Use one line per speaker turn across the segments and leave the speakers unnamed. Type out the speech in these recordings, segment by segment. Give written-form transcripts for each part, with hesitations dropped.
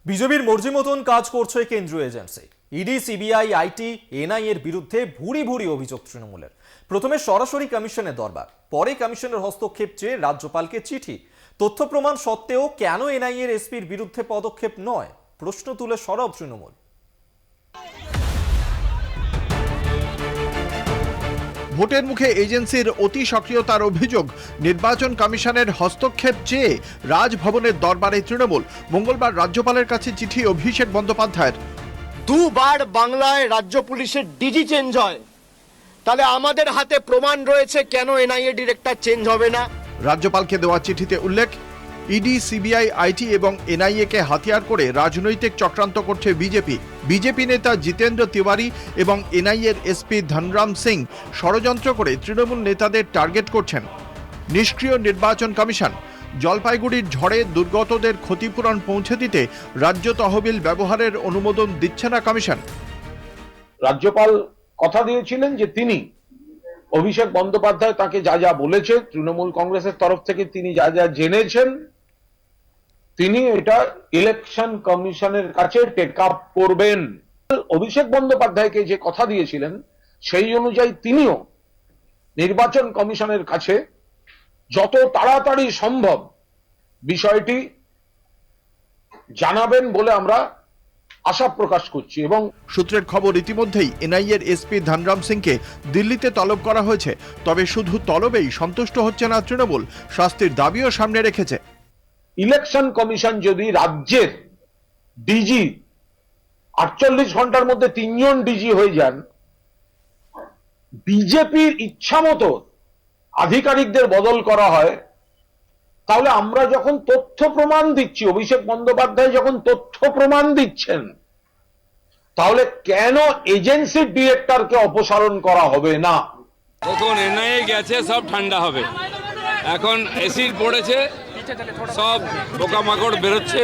বিজেপির মর্জি মতন কাজ করছে কেন্দ্রীয় agency. ED, CBI, IT, NIA এর বিরুদ্ধে ভুরি ভুরি অভিযোগ তৃণমূলের। প্রথমে সরাসরি কমিশনের দরবার, পরে কমিশনের হস্তক্ষেপ চেয়ে রাজ্যপালকে চিঠি। তথ্য প্রমাণ সত্ত্বেও কেন এনআই এর এসপির বিরুদ্ধে পদক্ষেপ নয়, প্রশ্ন তুলে সরব তৃণমূল।
ভোটের মুখে এজেন্সির অতি সক্রিয়তার অভিযোগ, নির্বাচন কমিশনের হস্তক্ষেপ চেয়ে রাজভবনের দরবারে তৃণমূল। মঙ্গলবার রাজ্যপালের কাছে চিঠি অভিষেক বন্দ্যোপাধ্যায়ের।
দুবার বাংলায় রাজ্য পুলিশের ডিজি চেঞ্জ হয়, তাহলে আমাদের হাতে প্রমাণ রয়েছে কেন এনআইএ ডিরেক্টর চেঞ্জ হবে না।
রাজ্যপালকে দেওয়া চিঠিতে উল্লেখ, ইডি, সিবিআই, আইটি এবং এনআইএ কে হাতিয়ার করে রাজনৈতিক চক্রান্ত করছে বিজেপি। বিজেপি নেতা জিতেন্দ্র তিওয়ারি এবং এনআইএর এসপি ধনরাম সিং ষড়যন্ত্র করে তৃণমূল নেতাদের টার্গেট করছেন। নিষ্ক্রিয় নির্বাচন কমিশন। জলপাইগুড়ির ঝড়ে দুর্গতদের ক্ষতিপূরণ পৌঁছে দিতে রাজ্য তহবিল ব্যবহারের অনুমোদন দিচ্ছে না কমিশন।
রাজ্যপাল কথা দিয়েছিলেন যে তিনি অভিষেক বন্দ্যোপাধ্যায় তাকে যা যা বলেছে, তৃণমূল কংগ্রেসের তরফ থেকে তিনি যা যা জেনেছেন, তিনি এটা ইলেকশন কমিশনের কাছে টেক আপ করবেন। অভিষেক বন্দ্যোপাধ্যায়কে যে কথা দিয়েছিলেন সেই অনুযায়ী তিনিও নির্বাচন কমিশনের কাছে যত তাড়াতাড়ি সম্ভব বিষয়টি জানাবেন বলে আমরা আশা প্রকাশ করছি। এবং
সূত্রের খবর, ইতিমধ্যেই এনআইএর এসপি ধনরাম সিংকে দিল্লিতে তলব করা হয়েছে। তবে শুধু তলবেই সন্তুষ্ট হচ্ছে না তৃণমূল, শাস্তির দাবিও সামনে রেখেছে।
ইলেকশন কমিশন যদি রাজ্যের ডিজি 48 ঘন্টার মধ্যে 3 জন ডিজি হয়ে যান, বিজেপির ইচ্ছা মতো আধিকারিকদের বদল করা হয়, তাহলে আমরা যখন তথ্য প্রমাণ দিচ্ছি, অভিষেক বন্দ্যোপাধ্যায় যখন তথ্য প্রমাণ দিচ্ছেন, তাহলে কেন এজেন্সির ডিরেক্টরকে অপসারণ করা হবে না?
এখন এনআইএ গেছে, সব ঠান্ডা হবে। এখন এসিড পড়েছে, সব পোকামাকড় বেরোচ্ছে,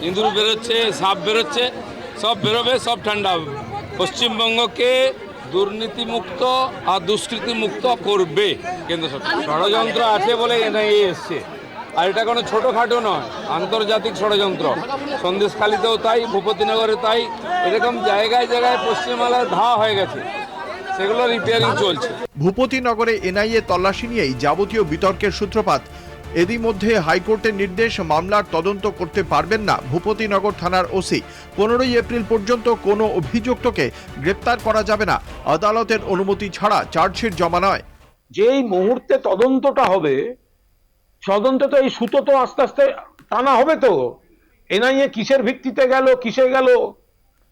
ইঁদুর বেরোচ্ছে, সাপ বেরোচ্ছে, সব বেরোবে, সব ঠান্ডা হবে। পশ্চিমবঙ্গকে দুর্নীতিমুক্ত আর দুষ্কৃতিমুক্ত করবে কেন্দ্র সরকার। ষড়যন্ত্র আছে বলে এনআইএ এসছে, আর এটা কোনো ছোটোখাটো নয়, আন্তর্জাতিক ষড়যন্ত্র। সন্দেশখালীতেও তাই, ভূপতিনগরে তাই, এরকম জায়গায় জায়গায় পশ্চিমবাংলায় ধাওয়া হয়ে গেছে, সেগুলো রিপেয়ারিং চলছে।
ভূপতিনগরে এনআইএ তল্লাশি নিয়েই যাবতীয় বিতর্কের সূত্রপাত। এরই মধ্যে হাইকোর্টের নির্দেশ, মামলার তদন্ত করতে পারবেন না ভূপতিনগর থানার ওসি। 15ই এপ্রিল পর্যন্ত কোনো অভিযুক্তকে গ্রেপ্তার করা যাবে না, আদালতের অনুমতি ছাড়া চার্জশিট জমা নয়।
যেই মুহূর্তে তদন্তটা হবে, তদন্ত তো এই সুতো তো আস্তে আস্তে টানা হবে। তো এনআইএ কিসের ভিত্তিতে গেল, কিসে গেল,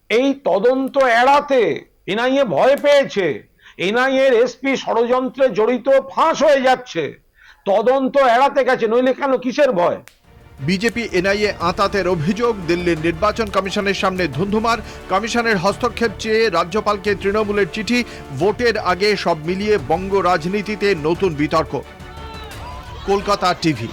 এই তদন্ত এড়াতে এনআইএ ভয় পেয়েছে। এনআইএ এর এসপি ষড়যন্ত্রে জড়িত, ফাঁস হয়ে যাচ্ছে, তদন্ত এড়াতে গেছে, নইলে কেন, কিসের ভয়?
বিজেপি এনআইএ আঁতাতের অভিযোগ, দিল্লির নির্বাচন কমিশনের সামনে ধুন্ধুমার। কমিশনের হস্তক্ষেপ চেয়ে রাজ্যপালকে তৃণমূলের চিঠি। ভোটের আগে সব মিলিয়ে বঙ্গ রাজনীতিতে নতুন বিতর্ক। কলকাতা টিভি।